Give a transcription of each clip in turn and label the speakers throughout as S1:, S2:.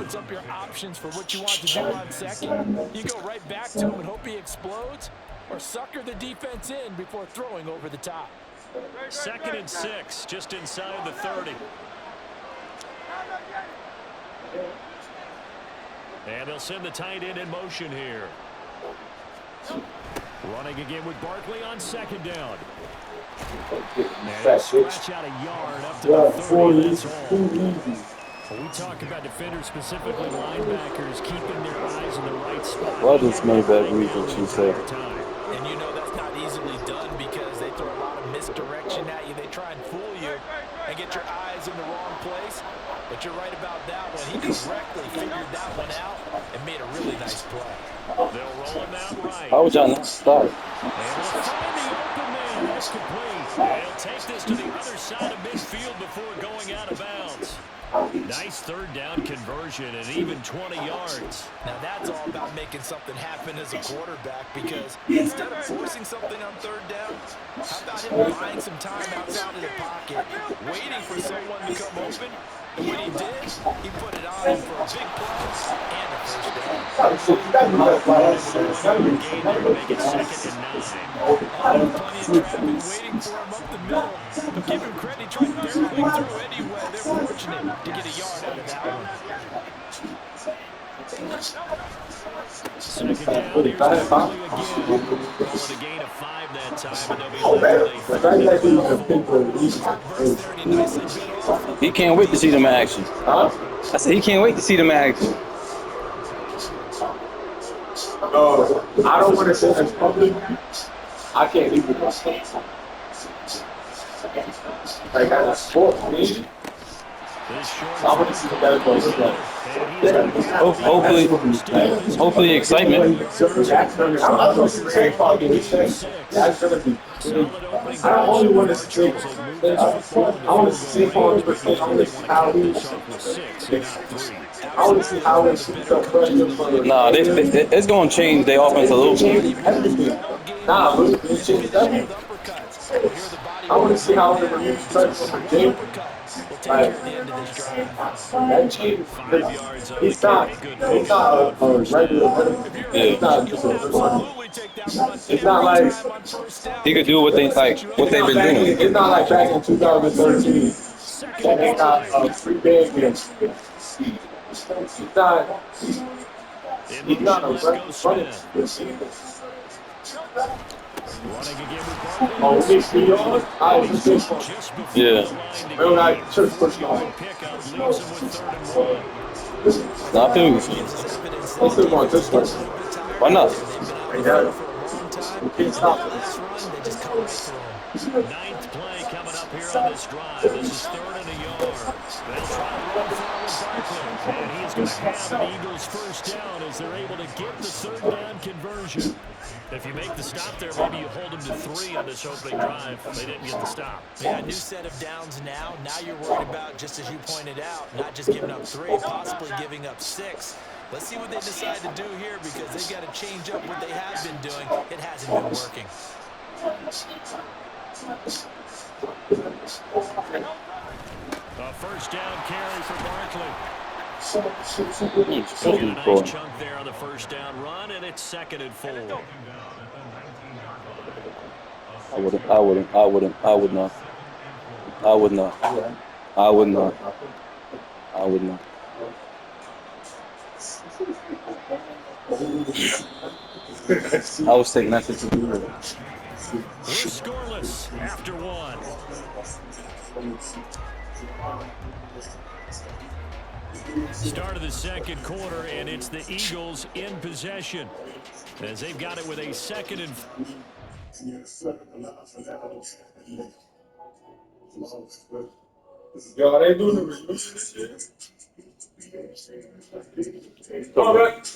S1: opens up your options for what you want to do on second. You go right back to him and hope he explodes, or sucker the defense in before throwing over the top.
S2: 2nd and 6, just inside the 30. And they'll send the tight end in motion here. Running again with Barkley on 2nd down. And he'll scratch out a yard up to the 30. That's all. When we talk about defenders, specifically linebackers, keeping their eyes in the right spot.
S3: What is Maybach reason, she said?
S1: And you know that's not easily done because they throw a lot of misdirection at you. They try and fool you and get your eyes in the wrong place. But you're right about that one. He correctly figured that one out and made a really nice play.
S2: They'll roll him out right.
S3: How would y'all not start?
S2: And we'll find the open man. That's complete. And he'll take this to the other side of midfield before going out of bounds. Nice 3rd down conversion and even 20 yards.
S1: Now that's all about making something happen as a quarterback, because instead of forcing something on 3rd down, how about him buying some time outside of the pocket, waiting for someone to come open, and when he did, he put it on him for a big play and a 1st down.
S2: Make it 2nd and 9.
S1: Plenty of traffic waiting for him up the middle, but give him credit, he tried barreling through anyway. They're fortunate to get a yard out of that one.
S2: 2nd down, here's Barkley again. Calling a gain of 5 that time, and they'll be left.
S3: He can't wait to see them in action. I said he can't wait to see them in action.
S4: I don't want to say that's public. I can't leave with my stuff. Like, as a sport, man. I want to see what that goes like.
S3: Hopefully excitement.
S4: That's going to be. I only want to see. I want to see how I want to see how it.
S3: Nah, it's going to change their offense a little bit.
S4: Nah, but it's changed everything. I want to see how they're going to use the game. Like, that change, it's not a regular. It's not just a. It's not like
S3: He could do what they've been doing.
S4: It's not like back in 2013. And they got a free band game. He's not a regular running. Oh, 60 yards? I was just
S3: Yeah.
S4: real nice church push on.
S3: Nah, I feel you.
S4: I'm still going this way.
S3: Why not?
S4: You can't stop it.
S2: 9th play coming up here on this drive. This is 3rd and a yard. They'll try to run forward Barkley. And he's going to have an Eagles 1st down as they're able to get the 3rd down conversion. If you make the stop there, maybe you hold them to 3 on this opening drive. They didn't get the stop.
S1: Yeah, new set of downs now. Now you're worried about, just as you pointed out, not just giving up 3, possibly giving up 6. Let's see what they decide to do here, because they've got to change up what they have been doing. It hasn't been working.
S2: A 1st down carry for Barkley.
S3: A
S2: Nice chunk there on the 1st down run, and it's 2nd and 4.
S3: I would not. I was taking that to do it.
S2: We're scoreless after 1. Start of the 2nd quarter, and it's the Eagles in possession as they've got it with a 2nd and.
S4: Yo, they doing the release this shit. All right.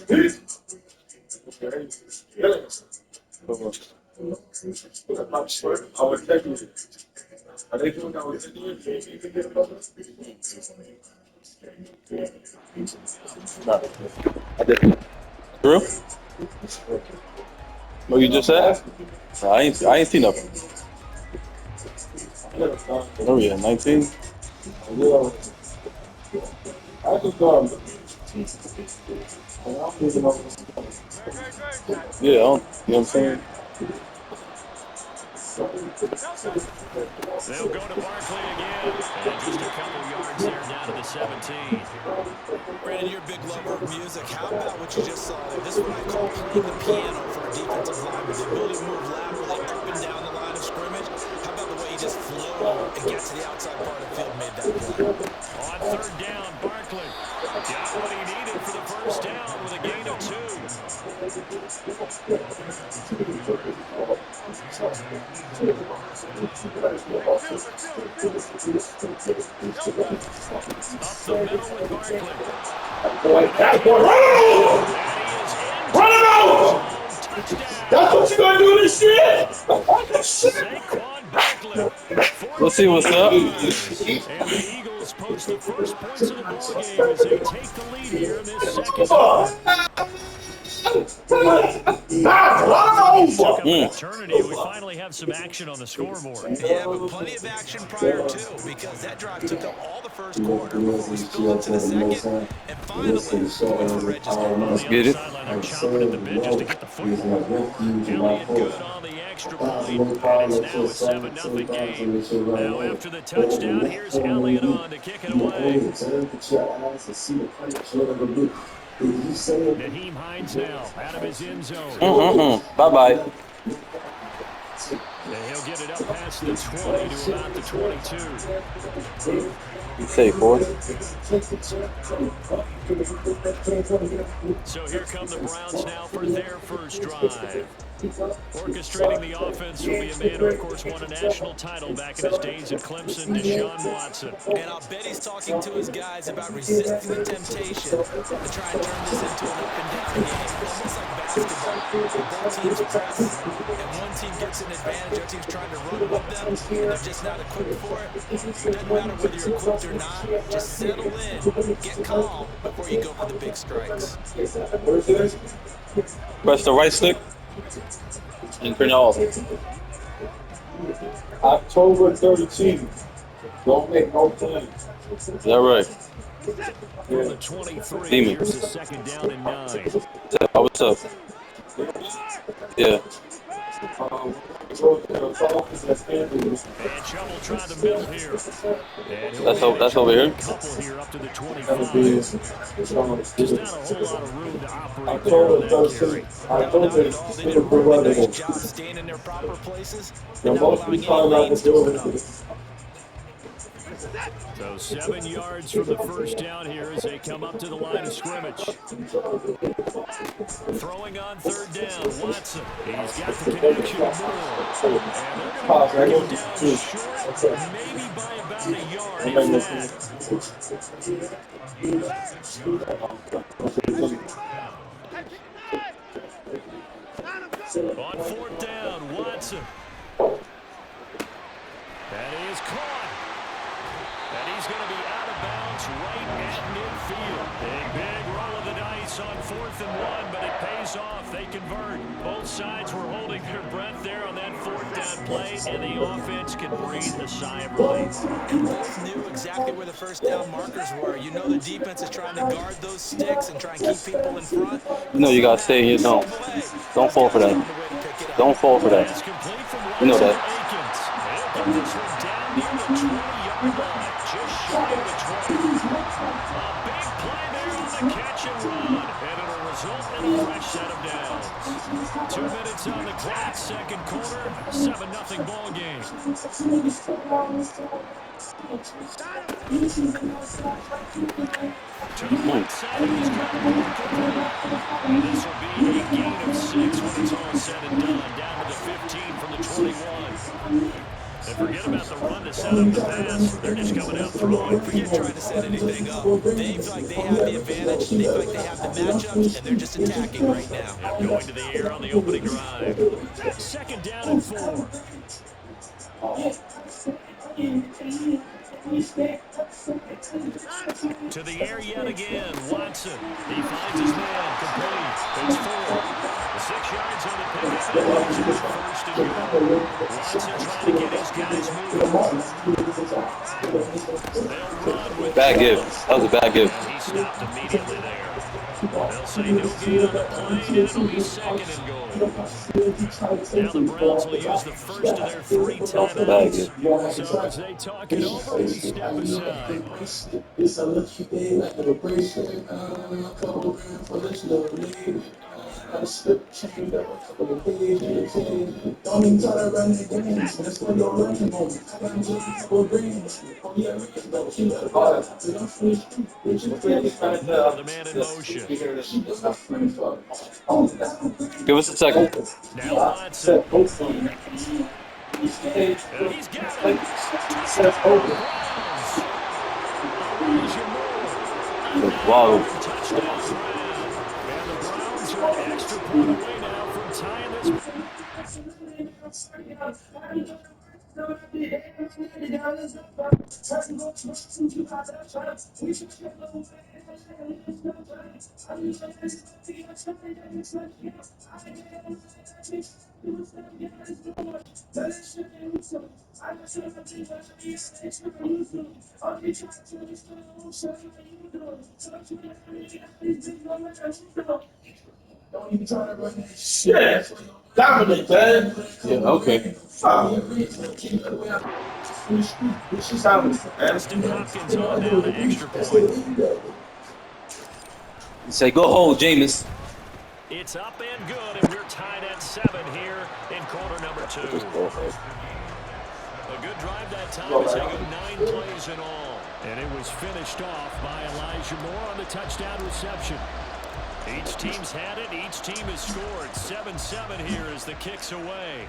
S4: I was checking it. Are they doing that with
S3: I did. True? What you just said? I ain't seen nothing. Oh yeah, 19.
S4: I just
S3: Yeah, you know what I'm saying?
S2: They'll go to Barkley again. And just a couple yards there down to the 17.
S1: Brandon, you're a big lover of music. How about what you just saw there? This is what I call playing the piano for a defensive lineman. The ability to move laterally up and down the line of scrimmage. How about the way he just flowed and got to the outside part of the field and made that play?
S2: On third down, Barkley got what he needed for the first down with a gain of 2. Up the middle with Barkley.
S4: Run it out! That's what you're going to do this year?
S2: Saquon Barkley.
S3: Let's see what's up.
S2: And the Eagles post the first points of the ballgame as they take the lead here in this second half. Eternity, we finally have some action on the scoreboard.
S1: Yeah, but plenty of action prior to, because that drive took up all the first quarter before we spilled into the second, and finally going for Regis.
S3: Let's get it.
S2: They're chomping at the bit just to get the football. Elliott good on the extra point, and it's now a 7-0 game. Now after the touchdown, here's Elliott on to kick it away. Naheem Hines now out of his end zone.
S3: Bye-bye.
S2: And he'll get it up past the 20 to about the 22.
S3: Be safe, boy.
S2: So here come the Browns now for their first drive. Orchestrating the offense will be a man who, of course, won a national title back in his days at Clemson, Deshaun Watson.
S1: And I'll bet he's talking to his guys about resisting the temptation to try and turn this into an up-and-down game, almost like basketball. Both teams press, and one team gets an advantage, other team's trying to run with them, and they're just not equipped for it. It doesn't matter whether you're equipped or not. Just settle in, get calm before you go for the big strikes.
S3: Press the right stick and turn it off.
S4: October 13th. Don't make no plans.
S3: Is that right?
S2: From the 23,
S3: Demon.
S2: here's a second down and 9.
S3: What's up? Yeah.
S2: And trouble trying to middle here.
S3: That's over here.
S2: Couple here up to the 25. Just not a whole lot of room to operate there on that carry.
S1: Not at all. They did a really nice job staying in their proper places and not allowing any lanes to open up.
S2: So 7 yards from the first down here as they come up to the line of scrimmage. Throwing on third down, Watson. He's got the connection to Moore. And they're going to mark him down short, maybe by about a yard, if that. On fourth down, Watson. That is caught. And he's going to be out of bounds right at midfield. Big roll of the dice on 4th and 1, but it pays off. They convert. Both sides were holding their breath there on that 4th down play, and the offense can breathe a sigh of relief.
S1: And both knew exactly where the first down markers were. You know the defense is trying to guard those sticks and try and keep people in front.
S3: You know you gotta stay here. Don't fall for that. Don't fall for that. You know that.
S2: He'll get this one down near the 20-yard line. Just shy of the 20. A big play there on the catch and run, and it'll result in a fresh set of downs. 2 minutes on the clock, second quarter, 7-0 ball game. To the right side, he's got and this will be a gain of 6 when it's all said and done, down to the 15 from the 21. And forget about the run to set up the pass. They're just coming out throwing.
S1: Forget trying to set anything up. They feel like they have the advantage. They feel like they have the matchups, and they're just attacking right now.
S2: Yep, going to the air on the opening drive. Second down and 4. To the air yet again, Watson. He finds his man, complete. It's 4. 6 yards on the pickup, and it leaves him with 1st and goal. Watson trying to get his guys moving. They'll run with
S3: Bad give. That was a bad give.
S2: and he stopped immediately there. They'll say no gain on the play, and it'll be 2nd and goal. Now the Browns will use the first of their 3 timeouts. So as they talk it over, we step aside.
S4: It's a lucky day, like a bracelet, a couple grand for this little lady. I slip chain up a couple of pages. Don't even try to run the games. That's when you're running on. I got just a couple of greens. Oh yeah, don't you let it go. I'm free.
S2: Another man in motion.
S3: Give us a second.
S2: Now Watson. And he's got it.
S3: Wow.
S2: Touchdown. And the Browns are an extra point away now from tying this.
S4: Shit. Dominant, man.
S3: Yeah, okay.
S2: Austin Hopkins on down to extra point.
S3: Say, go hold, Jameis.
S2: It's up and good, and we're tied at 7 here in quarter number 2. A good drive that time as they go 9 plays in all. And it was finished off by Elijah Moore on the touchdown reception. Each team's had it. Each team has scored. 7-7 here as the kick's away.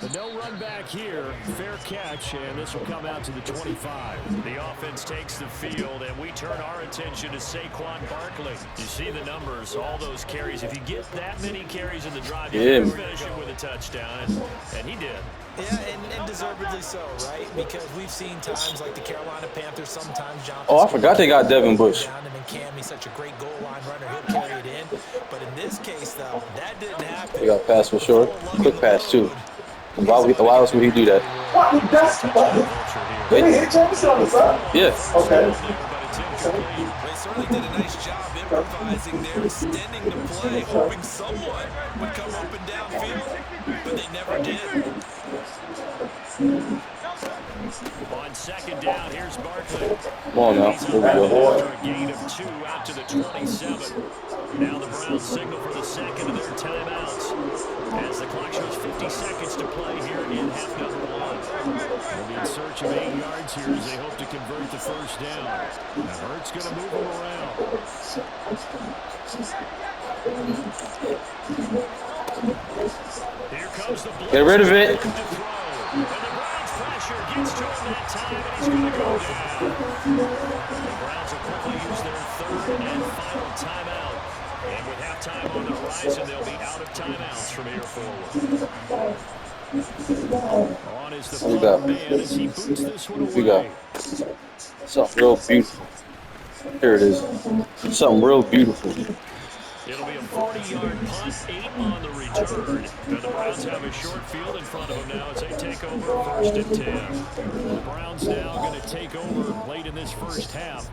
S2: The no run back here. Fair catch, and this will come out to the 25. The offense takes the field, and we turn our attention to Saquon Barkley. You see the numbers, all those carries. If you get that many carries in the drive, you can finish it with a touchdown, and he did.
S1: Yeah, and deservedly so, right? Because we've seen times like the Carolina Panthers, sometimes Jonathan.
S3: Oh, I forgot they got Devin Bush.
S1: And then Cam, he's such a great goal line runner. He'll carry it in. But in this case, though, that didn't happen.
S3: They got pass for short. Quick pass, too. Why else would he do that?
S4: What? That's Did they hit Jameson on the side?
S3: Yes.
S4: Okay.
S1: They certainly did a nice job improvising there, extending the play, hoping someone would come up and downfield, but they never did.
S2: On 2nd down, here's Barkley.
S3: Come on now. Here we go.
S2: After a gain of 2 out to the 27. Now the Browns signal for the 2nd of their timeouts as the clock shows 50 seconds to play here in half number 1. They'll be in search of 8 yards here as they hope to convert the first down. Now Hurts going to move them around. Here comes the blitz.
S3: Get rid of it.
S2: And the Browns pressure gets to him that time, and he's going to go down. The Browns will quickly use their 3rd and final timeout. And with halftime on the horizon, they'll be out of timeouts from here forward. On is the punt man as he boots this one away.
S3: Something real beautiful. Here it is. Something real beautiful.
S2: It'll be a 40-yard punt, 8 on the return. And the Browns have a short field in front of them now as they take over 1st and 10. The Browns now going to take over late in this first half.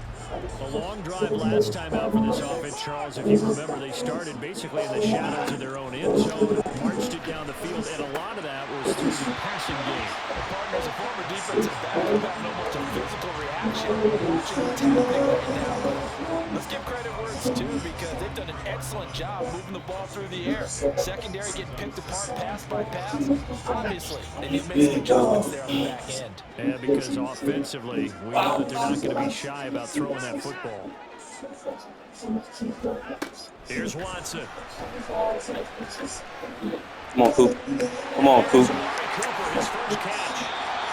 S2: A long drive last time out for this offense, Charles. If you remember, they started basically in the shadows of their own end zone, marched it down the field, and a lot of that was through the passing game.
S1: Partners, a former defensive back, having almost a physical reaction watching what's happening right now. But let's give credit where it's due because they've done an excellent job moving the ball through the air. Secondary getting picked apart pass by pass, obviously. And you've made some adjustments there on the back end.
S2: And because offensively, we know that they're not going to be shy about throwing that football. Here's Watson.
S3: Come on, Coop. Come on, Coop.
S2: Cooper, his first catch.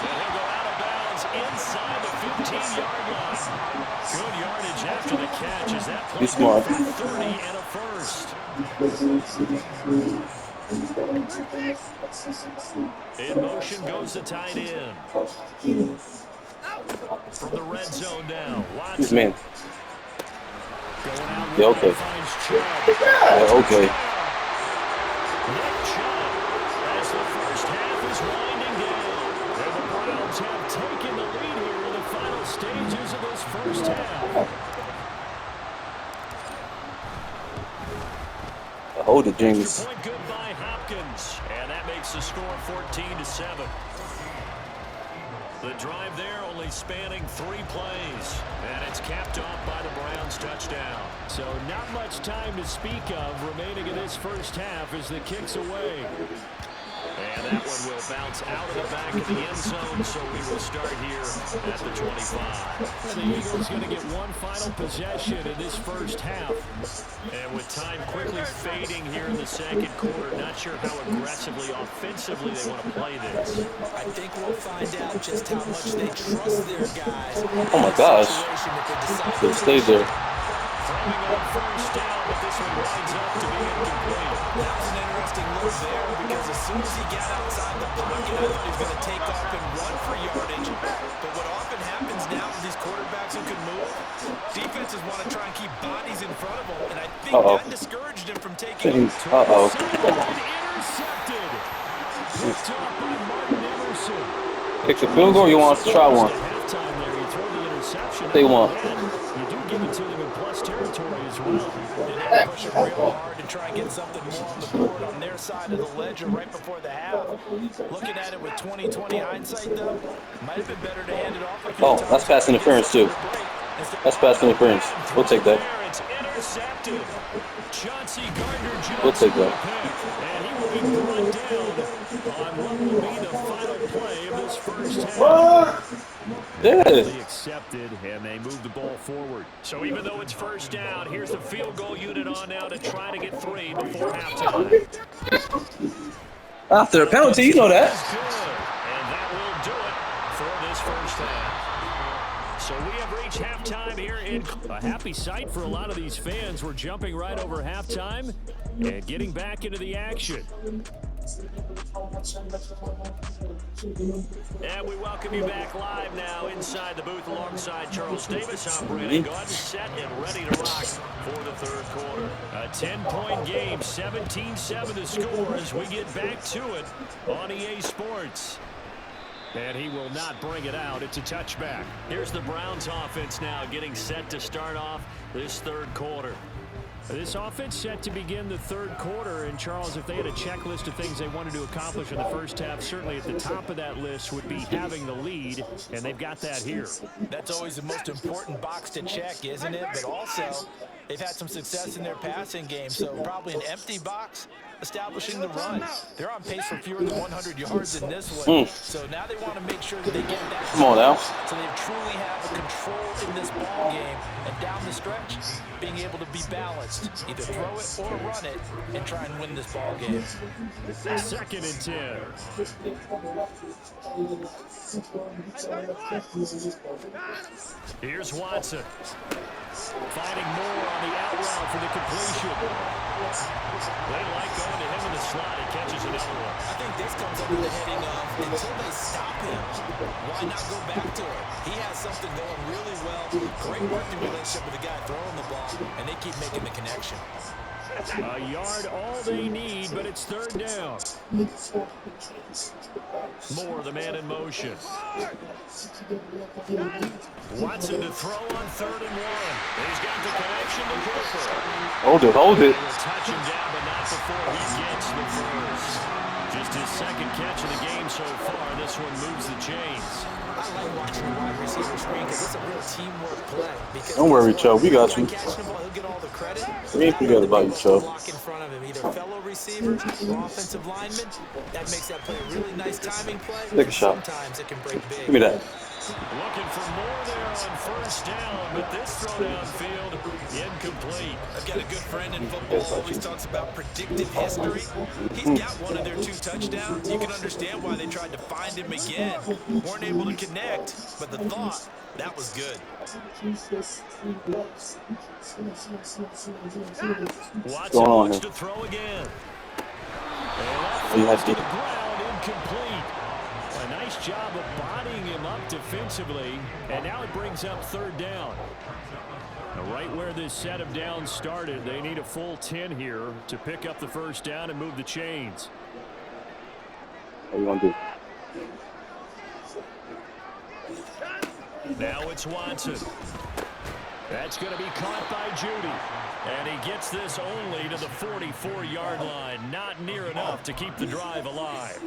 S2: And he'll go out of bounds inside the 15-yard line. Good yardage after the catch as that
S3: Be smart.
S2: 30 and a first. In motion goes the tight end. From the red zone now.
S3: This man.
S2: Going out
S3: Yeah, okay.
S2: finds Chubb.
S3: Yeah, okay.
S2: Nick Chubb, as the first half is winding down. And the Browns have taken the lead here in the final stages of this first half.
S3: Hold it, James.
S2: Extra point good by Hopkins. And that makes the score 14-7. The drive there only spanning 3 plays. And it's capped off by the Browns touchdown. So not much time to speak of remaining in this first half as the kick's away. And that one will bounce out of the back of the end zone, so we will start here at the 25.
S5: And the Eagles going to get one final possession in this first half.
S2: And with time quickly fading here in the second quarter, not sure how aggressively, offensively they want to play this.
S1: I think we'll find out just how much they trust their guys.
S3: Oh my gosh. They stayed there.
S2: Throwing on first down, but this one winds up to be incomplete.
S1: That was an interesting look there because as soon as he got outside the pocket, I thought he was going to take off and run for yardage. But what often happens now with these quarterbacks who can move, defenses want to try and keep bodies in front of them, and I think that discouraged him from taking off.
S2: Intercepted. Picked up by Martin Emerson.
S3: Kick the field goal, or you want us to try one?
S2: Halftime there, you throw the interception.
S3: They want.
S2: You do give it to them in plus territory as well.
S1: They had to push it real hard to try and get something more on the board on their side of the ledger right before the half. Looking at it with 20/20 hindsight, though, might have been better to hand it off a few times.
S3: That's pass interference, too. That's pass interference. We'll take that.
S2: It's intercepted. Chauncey Gardner-Johnson.
S3: We'll take that.
S2: And he will be brought down on what will be the final play of this first half.
S3: Yeah.
S2: They accepted, and they move the ball forward. So even though it's first down, here's the field goal unit on now to try to get 3 before halftime.
S3: After a penalty, you know that.
S2: That's good. And that will do it for this first half. So we have reached halftime here in a happy sight for a lot of these fans. We're jumping right over halftime and getting back into the action. And we welcome you back live now inside the booth alongside Charles Davis. I'm Brandon Gaudin, set and ready to rock for the third quarter. A 10-point game, 17-7 to score as we get back to it on EA Sports. And he will not bring it out. It's a touchback. Here's the Browns offense now getting set to start off this third quarter.
S5: This offense set to begin the third quarter, and Charles, if they had a checklist of things they wanted to accomplish in the first half, certainly at the top of that list would be having the lead, and they've got that here.
S1: That's always the most important box to check, isn't it? But also, they've had some success in their passing game, so probably an empty box establishing the run. They're on pace for fewer than 100 yards in this one, so now they want to make sure that they get that.
S3: Come on now.
S1: So they truly have a control in this ball game, and down the stretch, being able to be balanced, either throw it or run it, and try and win this ball game.
S2: 2nd and 10. Here's Watson. Finding more on the out route for the completion. They like going to him in the slot. He catches it everywhere.
S1: I think this comes under the heading of until they stop him, why not go back to it? He has something going really well. Great working relationship with the guy throwing the ball, and they keep making the connection.
S5: A yard all they need, but it's third down.
S2: Moore, the man in motion. Watson to throw on 3rd and 1. He's got the connection to Cooper.
S3: Hold it, hold it.
S2: He'll touch him down, but not before he gets the first. Just his 2nd catch of the game so far. This one moves the chains.
S1: I like watching the wide receiver screen because it's a real teamwork play. Because
S3: Don't worry, Joe. We got you.
S1: catching the ball, he'll get all the credit.
S3: We ain't forget about you, Joe.
S1: Block in front of him, either fellow receivers or offensive linemen. That makes that play a really nice timing play.
S3: Take a shot.
S1: Sometimes it can break big.
S3: Give me that.
S2: Looking for more there on first down, but this throw downfield incomplete.
S1: I've got a good friend in football who always talks about predictive history. He's got one of their 2 touchdowns. You can understand why they tried to find him again. Weren't able to connect, but the thought, that was good.
S2: Watson wants to throw again.
S3: You have to.
S2: The ground incomplete. And
S5: nice job of bodying him up defensively, and now it brings up third down. Now, right where this set of downs started, they need a full 10 here to pick up the first down and move the chains.
S3: What you gonna do?
S5: Now it's Watson. That's going to be caught by Judy. And he gets this only to the 44-yard line. Not near enough to keep the drive alive.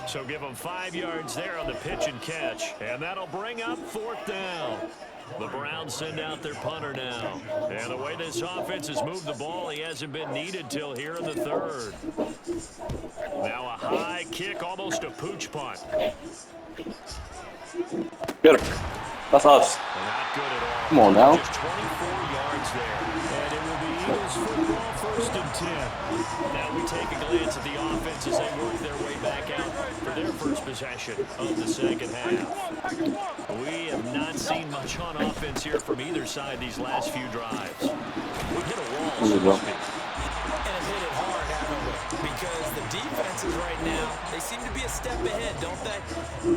S5: So give him 5 yards there on the pitch and catch. And that'll bring up fourth down. The Browns send out their punter now. And the way this offense has moved the ball, he hasn't been needed till here in the third. Now a high kick, almost a pooch punt.
S3: Get her. That's us.
S5: Not good at all.
S3: Come on now.
S5: Just 24 yards there. And it will be Eagles football, 1st and 10. Now we take a glance at the offense as they work their way back out for their first possession of the second half. We have not seen much on offense here from either side these last few drives. We've hit a wall, so to speak.
S1: And have hit it hard, haven't we? Because the defenses right now, they seem to be a step ahead, don't they?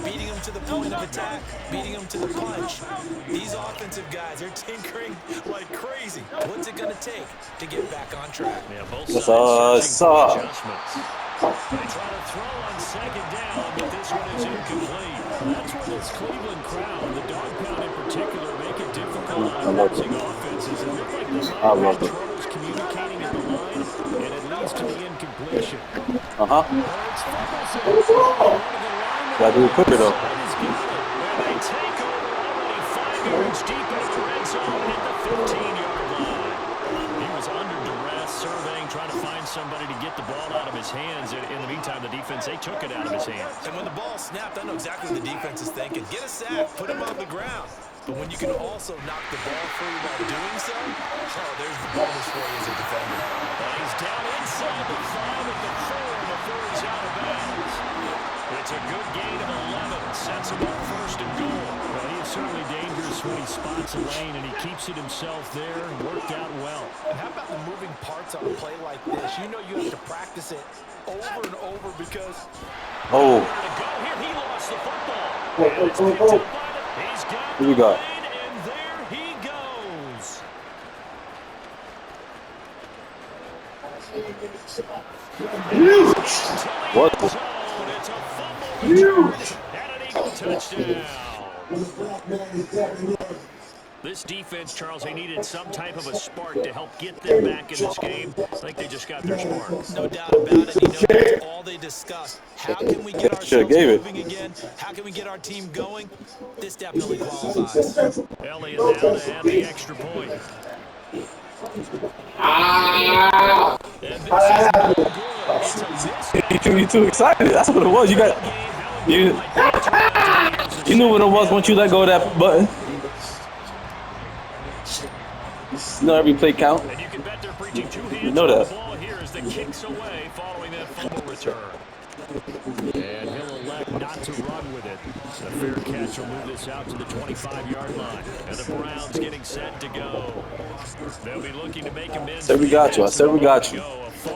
S1: Beating them to the point of attack, beating them to the punch. These offensive guys, they're tinkering like crazy. What's it going to take to get back on track?
S5: Yeah, both sides searching for adjustments. They try to throw on second down, but this one is incomplete. That's where this Cleveland crowd, the dog pound in particular, make it difficult on opposing offenses. It looked like they might have had troubles communicating at the line, and it leads to the incompletion.
S3: Gotta do it quicker though.
S5: And they take over already 5 yards deep in the red zone at the 15-yard line. He was under duress, surveying, trying to find somebody to get the ball out of his hands. In the meantime, the defense, they took it out of his hands.
S1: And when the ball snapped, I know exactly what the defense is thinking. Get a sack, put him on the ground. But when you can also knock the ball free while doing so, oh, there's the bonus for you as a defender.
S5: And he's down inside the 5 at the 4 before he's out of bounds. It's a good gain of 11. Sets him up 1st and goal. Well, he is certainly dangerous when he spots a lane, and he keeps it himself there. Worked out well.
S1: And how about the moving parts on a play like this? You know you have to practice it over and over because...
S3: Oh.
S5: Here, he lost the football. He's got
S3: Who we got?
S5: and there he goes.
S3: What?
S5: It's a fumble return and an Eagle touchdown. This defense, Charles, they needed some type of a spark to help get them back in this game. I think they just got their spark.
S1: No doubt about it. You know, that's all they discussed. How can we get ourselves moving again? How can we get our team going? This definitely qualifies.
S5: Elliott now to add the extra point.
S3: You too excited. That's what it was. You knew what it was once you let go of that button. You know every play count.
S5: And you can bet they're preaching 2 hands
S3: You know
S5: on
S3: that.
S5: the ball here as the kicks away following that fumble return. And he'll elect not to run with it. The fair catch will move this out to the 25-yard line. And the Browns getting set to go. They'll be looking to make amends.
S3: Said we got you. I said we got you.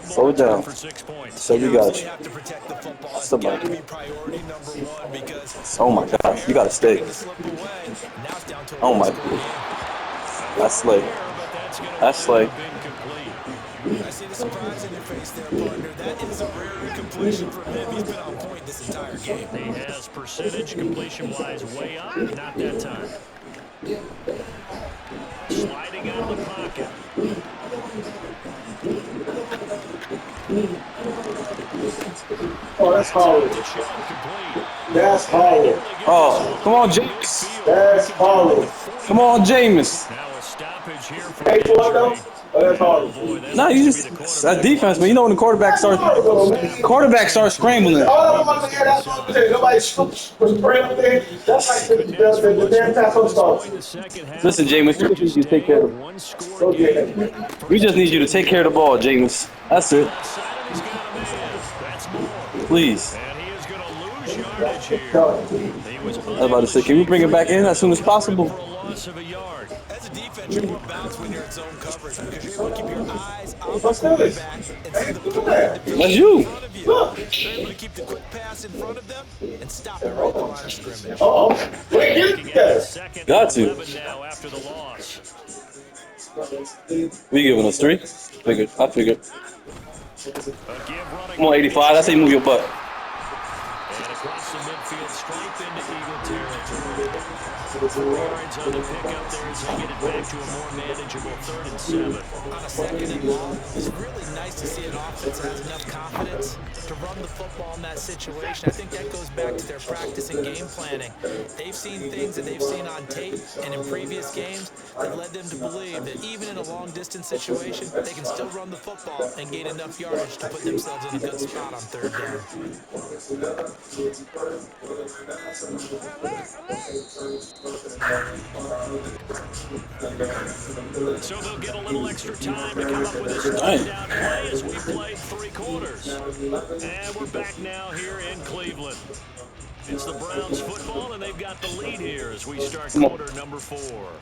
S3: Slow it down.
S5: For 6 points.
S3: Said we got you.
S1: have to protect the football. It's
S3: Somebody.
S1: got to be priority number 1 because...
S3: Oh my gosh, you gotta stay. Oh my. That's Slay. That's Slay.
S1: I see the surprise in your face there, partner. That is a rare incompletion from him. He's been on point this entire game.
S5: He has percentage completion-wise way up. Not that time. Sliding out of the pocket.
S4: Oh, that's Holland. That's Holland.
S3: Oh, come on, James.
S4: That's Holland.
S3: Come on, Jameis.
S5: Now a stoppage here for
S4: Hey, what though? Oh, that's Holland.
S3: No, you just that's defense, man. You know when the quarterback starts scrambling.
S4: Oh, that's what nobody spraying up there. That's like the damn pass on stars.
S3: Listen, Jameis, we just need you to take care of We just need you to take care of the ball, Jameis. That's it. Please.
S5: And he is going to lose yardage here. He was
S3: I was about to say, can we bring it back in as soon as possible?
S5: for a loss of a yard.
S1: As a defense, you're more balanced when you're in zone coverage because you're able to keep your eyes on the quarterback and see the play
S3: That's you.
S1: in front of you. They're able to keep the quick pass in front of them and stop it right at the line of scrimmage.
S5: Looking at the second
S3: Got to.
S5: 11 now after the loss.
S3: We giving us 3? I figured.
S5: A give running.
S3: Come on, 85. I say move your butt.
S5: And across the midfield stripe into Eagle territory. 4 yards on the pickup there as they get it back to a more manageable 3rd and 7.
S1: On a 2nd and long, it's really nice to see an offense that has enough confidence to run the football in that situation. I think that goes back to their practice and game planning. They've seen things that they've seen on tape and in previous games that led them to believe that even in a long-distance situation, they can still run the football and gain enough yardage to put themselves in a good spot on 3rd down.
S5: So they'll get a little extra time to come up with this 3rd down play as we played 3 quarters. And we're back now here in Cleveland. It's the Browns football, and they've got the lead here as we start quarter number 4.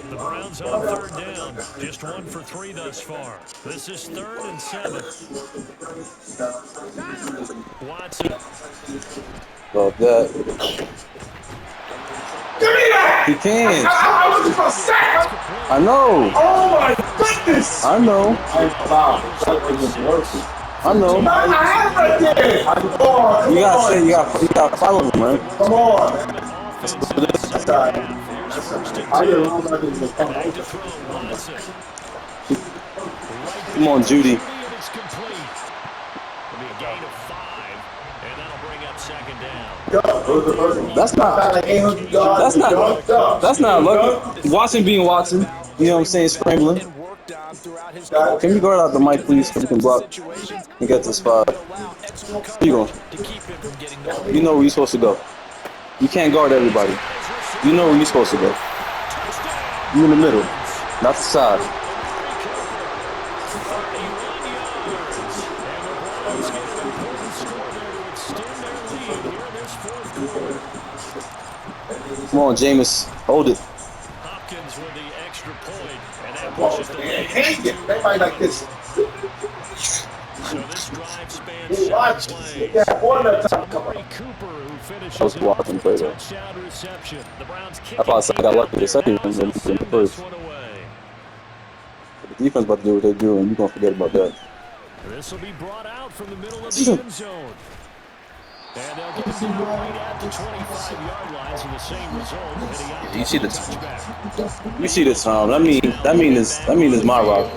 S5: The Browns on 3rd down. Just 1 for 3 thus far. This is 3rd and 7. Watson.
S3: Love that. He can. I know.
S4: Oh my goodness!
S3: I know. I know.
S4: I have right there!
S3: You gotta follow him, man.
S4: Come on!
S3: Come on, Judy.
S5: It's complete. It'll be a gain of 5, and that'll bring up 2nd down.
S3: That's not lucky. Watson being Watson. You know what I'm saying? Scrambling. Can you guard out the mic, please, so we can block and get this 5? You going? You know where you're supposed to go. You can't guard everybody. You know where you're supposed to go. You in the middle, not the side. Come on, Jameis. Hold it.
S5: Hopkins with the extra point, and that pushes the lead.
S4: They might like this.
S5: So this drive spans 7 plays. Amari Cooper who finishes
S3: was blocking play, though.
S5: touchdown reception. The Browns kick
S3: I thought I got lucky the second one than the first.
S5: one away.
S3: The defense about to do what they do, and you're going to forget about that.
S5: This will be brought out from the middle of the end zone. And they'll get it down right at the 25-yard line, so the same result heading out to
S3: You see
S5: the
S3: this?
S5: touchback.
S3: You see this, Tom? That mean is my rock.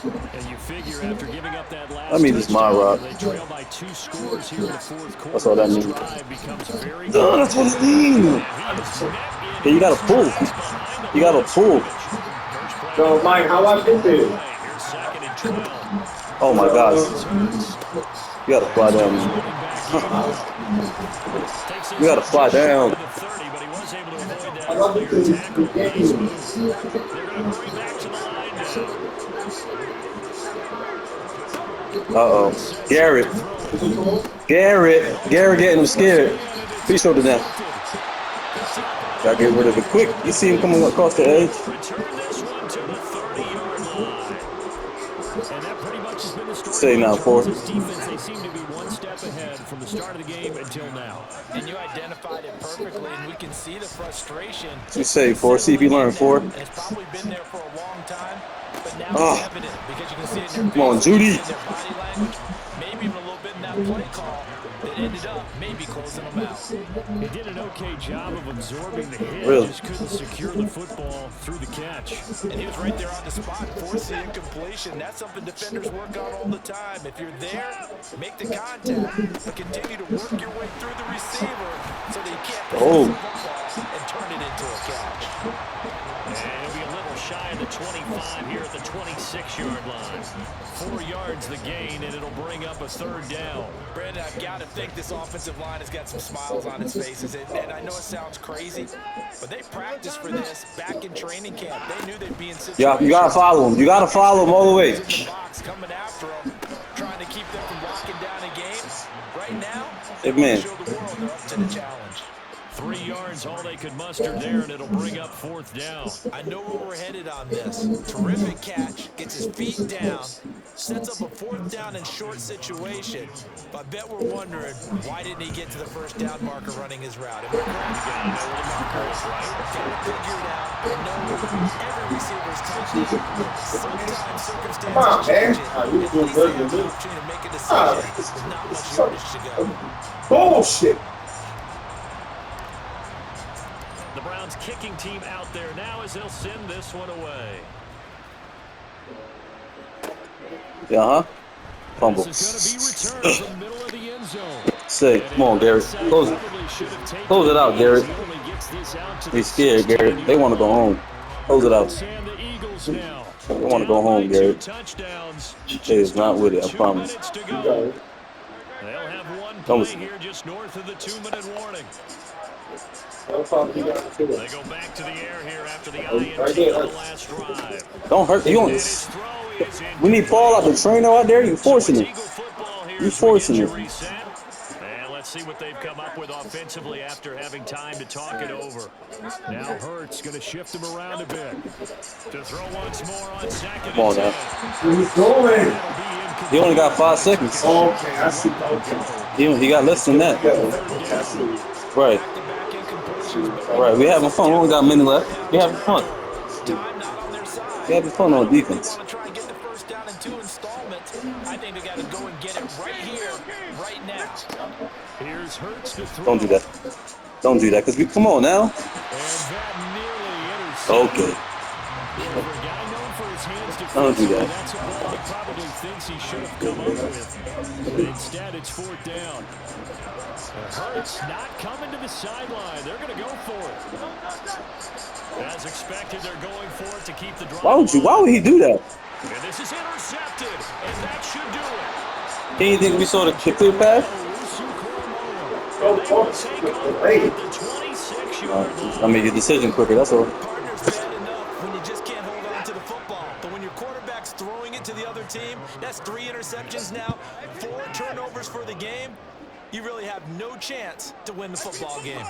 S5: And you figure after giving up that last
S3: It's my rock.
S5: they trail by 2 scores here in the 4th quarter.
S3: That's all that
S5: This
S3: means.
S5: drive becomes very
S3: That's what it means. Yeah, you gotta pull. You gotta pull.
S4: So, Mike, how I did this?
S5: Here's 2nd and 12.
S3: Oh my gosh. You gotta fly down. You gotta fly down.
S5: The 30, but he was able to avoid that earlier tackle. Nice move. They're going to hurry back to the line now.
S3: Uh-oh. Garrett getting him scared. Please show to them. Gotta get rid of it quick. You see him coming across the edge.
S5: Return this one to the 30-yard line. And that pretty much has been the story.
S3: Say now, 4.
S5: This defense, they seem to be one step ahead from the start of the game until now.
S1: And you identified it perfectly, and we can see the frustration.
S3: You say 4. See if you learn 4.
S1: And it's probably been there for a long time, but now it's evident because you can see it in their
S3: Come on,
S1: faces,
S3: Judy.
S1: in their body language, maybe even a little bit in that play call that ended up maybe closing them out.
S5: He did an okay job of absorbing the hit.
S3: Really?
S5: Just couldn't secure the football through the catch.
S1: And he was right there on the spot, forcing incompletion. That's something defenders work on all the time. If you're there, make the contact, but continue to work your way through the receiver so that you can't possess the football and turn it into a catch.
S5: And it'll be a little shy of the 25 here at the 26-yard line. 4 yards the gain, and it'll bring up a 3rd down.
S1: Brandon, I've got to think this offensive line has got some smiles on its faces. And I know it sounds crazy, but they practiced for this back in training camp. They knew they'd be in situations.
S3: Yeah, you gotta follow him. You gotta follow him all the way.
S1: The box coming after them, trying to keep them from locking down a game. Right now,
S3: Hey, man.
S1: show the world they're up to the challenge.
S5: 3 3 yards, all they could muster there, and it'll bring up 4th down.
S1: I know where we're headed on this. Terrific catch, gets his feet down, sets up a 4th down and short situation. But I bet we're wondering, why didn't he get to the first down marker running his route? Am I correct?
S5: You gotta know where the marker is, right?
S1: Gotta figure it out. No, every receiver's touchdown. Sometimes circumstances change it. At least they have the opportunity to make a decision with not much yardage to go.
S4: Bullshit.
S5: The Browns kicking team out there now as they'll send this one away.
S3: Yeah, fumble.
S5: This is going to be returned from the middle of the end zone.
S3: Sick. Come on, Garrett. Close it. Close it out, Garrett. He's scared, Garrett. They want to go home. Close it out. They want to go home, Garrett. They is not with it, I promise.
S5: They'll have one play here just north of the 2-minute warning. They go back to the air here after the INT on the last drive.
S3: Don't hurt. You don't. We need Paul out the trainer out there. You forcing it. You forcing it.
S5: And let's see what they've come up with offensively after having time to talk it over. Now Hurts going to shift him around a bit. To throw once more on 2nd and 10.
S3: Come on now.
S4: He's going.
S3: He only got 5 seconds.
S4: Okay, I see.
S3: He got less than that. Right. Right. We having fun. We only got a minute left. We having fun. We having fun on defense.
S1: Try and get the first down in 2 installments. I think they got to go and get it right here, right now.
S5: Here's Hurts to throw.
S3: Don't do that. Don't do that. Cause we come on now.
S5: And that nearly intercepted.
S3: Okay.
S5: For a guy known for his hands
S3: Don't do that.
S5: that's a ball he probably thinks he should have come up with. But instead, it's 4th down. Hurts not coming to the sideline. They're going to go for it. As expected, they're going for it to keep the drive.
S3: Why would he do that?
S5: And this is intercepted, and that should do it.
S3: Can you think we saw the clear pass? I mean, your decision quicker. That's all.
S1: Partner's bad enough when you just can't hold on to the football. But when your quarterback's throwing it to the other team, that's 3 interceptions now, 4 turnovers for the game. You really have no chance to win the football game.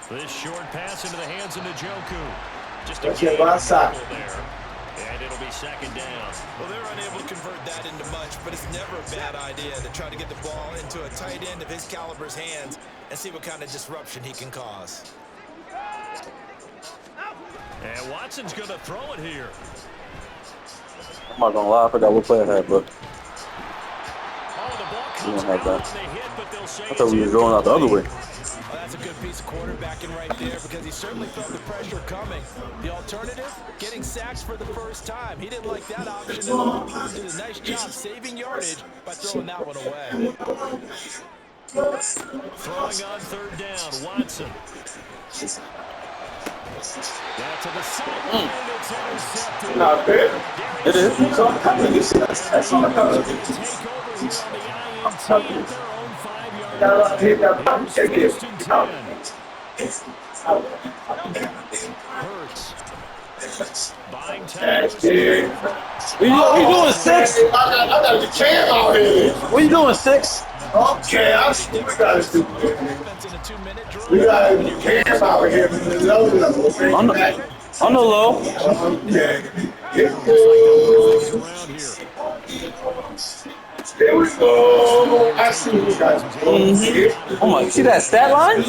S5: This short pass into the hands of Njoku. Just a
S4: Get right side.
S5: there. And it'll be 2nd down.
S1: Well, they're unable to convert that into much, but it's never a bad idea to try to get the ball into a tight end of his caliber's hands and see what kind of disruption he can cause.
S5: And Watson's going to throw it here.
S3: I'm not gonna lie, I forgot what play I had, but
S5: Oh, the ball
S3: we
S5: comes
S3: don't have
S5: out
S3: that.
S5: on the hit, but they'll say
S3: I thought we were
S5: it's
S3: going out the other way.
S1: Well, that's a good piece of quarterbacking right there because he certainly felt the pressure coming. The alternative, getting sacked for the first time. He didn't like that option at all. Did a nice job saving yardage by throwing that one away.
S5: Throwing on 3rd down, Watson. Down to the sideline, it's intercepted.
S4: Not bad.
S3: It is.
S4: So I'm coming. That's all I'm coming.
S5: Take over here on the INT at their own 5-yard
S4: Gotta hit that button.
S5: line.
S4: Take it.
S5: 1st and 10. Hurts. Buying time.
S3: What you doing, 6?
S4: I got the can out here.
S3: What you doing, 6?
S4: Okay, I see what we gotta do.
S1: Defense in a 2-minute drill.
S4: We got the can out here.
S3: On the low.
S4: Okay.
S5: Around here.
S4: Here we go. I see what we gotta do.
S3: Oh my, see that stat line?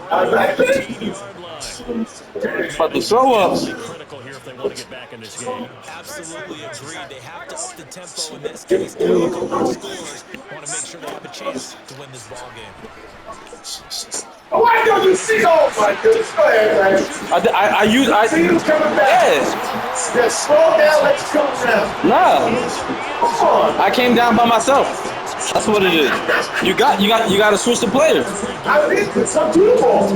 S4: I like it.
S5: 10-yard line.
S3: About to throw up.
S5: Critical here if they want to get back in this game.
S1: Absolutely agreed. They have to up the tempo in this case. Local scores want to make sure they have a chance to win this ball game.
S4: Oh, why don't you see? Oh my goodness. Go ahead, man. See you coming back.
S3: Yeah.
S4: Just slow down. Let's come down.
S3: Nah.
S4: Come on.
S3: I came down by myself. That's what it is. You got to switch the player.
S4: I think it's up to the ball.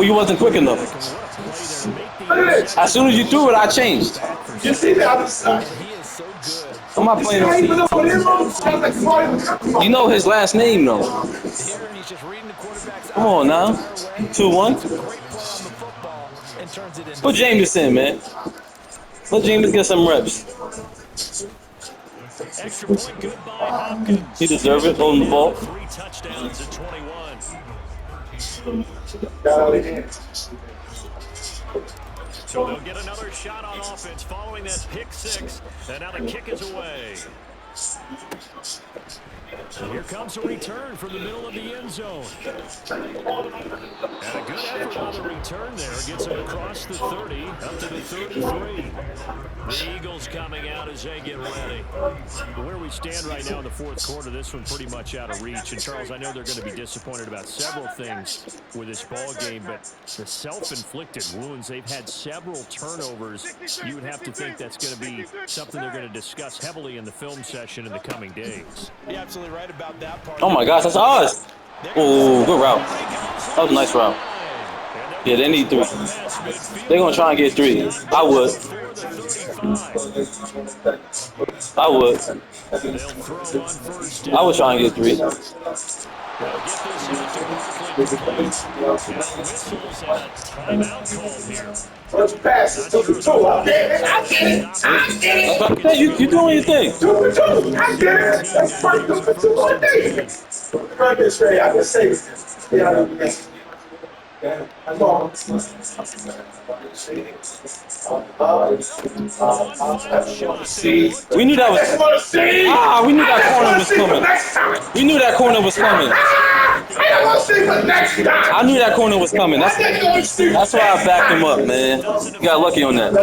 S3: You wasn't quick enough.
S4: Look at this.
S3: As soon as you threw it, I changed.
S4: You see the other side.
S1: He is so good.
S3: I'm not
S4: I
S3: playing.
S4: even know what it is. Sounds like somebody.
S3: You know his last name though.
S1: Here, he's just reading the quarterback's
S3: Come on now. 2-1.
S1: Great play on the football and turns it into.
S3: Put James in, man. Let James get some reps.
S2: Extra point good by Hopkins.
S3: He deserves it, holding the ball.
S2: 3 touchdowns at 21. So they'll get another shot on offense following that pick 6. And now the kick is away. And here comes a return from the middle of the end zone. And a good effort on the return there. Gets him across the 30, up to the 33. The Eagles coming out as they get ready. Where we stand right now in the fourth quarter, this one pretty much out of reach. And, Charles, I know they're going to be disappointed about several things with this ball game, but the self-inflicted wounds, they've had several turnovers. You would have to think that's going to be something they're going to discuss heavily in the film session in the coming days.
S1: You're absolutely right about that part.
S3: Oh my gosh, that's ours. Oh, good route. That was a nice route. Yeah, they need 3. They're going to try and get 3. I would. I was trying to get 3.
S4: First pass is to the 2. I get it.
S3: You doing your thing.
S4: 2 for 2. I get it. That's first 2 for 2 on day. Right this way. I can say it. Yeah, I'm on.
S3: We knew that was. We knew that corner was coming. We knew that corner was coming. I knew that corner was coming. That's why I backed him up, man. You got lucky on that.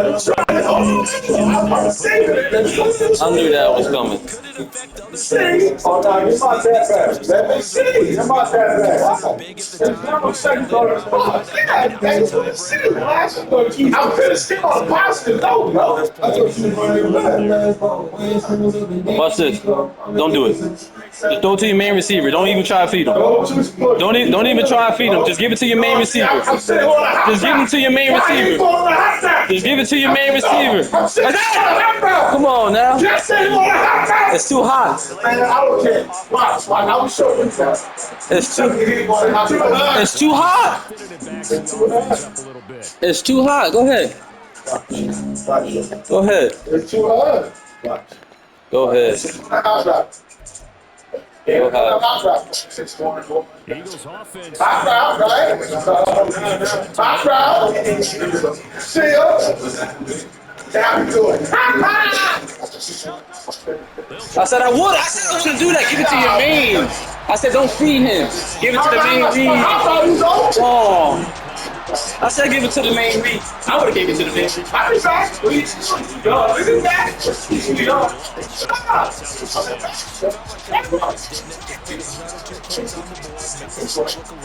S3: I knew that was coming.
S4: Oh, no, you're not that bad. Let me see. You're not that bad. I'm finna stick on a positive note, bro.
S3: Watch this. Don't do it. Just throw it to your main receiver. Don't even try to feed him. Don't even try to feed him. Just give it to your main receiver. Just give it to your main receiver. Just give it to your main receiver. Come on now. It's too hot.
S4: Man, I don't care. Watch. I was showing you that.
S3: It's too hot. It's too hot. Go ahead. Go ahead.
S4: It's too hard.
S3: Go ahead.
S2: Eagles offense.
S4: Hot route, right? Hot route. See ya. How you doing?
S3: I said I would. I said I was gonna do that. Give it to your main. I said don't feed him. Give it to the main read. Oh. I said give it to the main read. I would have gave it to the main read.
S4: I'll be back. Look at that.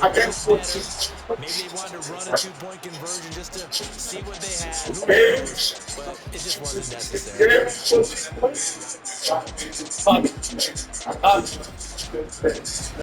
S4: I can't
S1: Maybe they wanted to run a 2-point conversion just to see what they had. But it just wasn't necessary.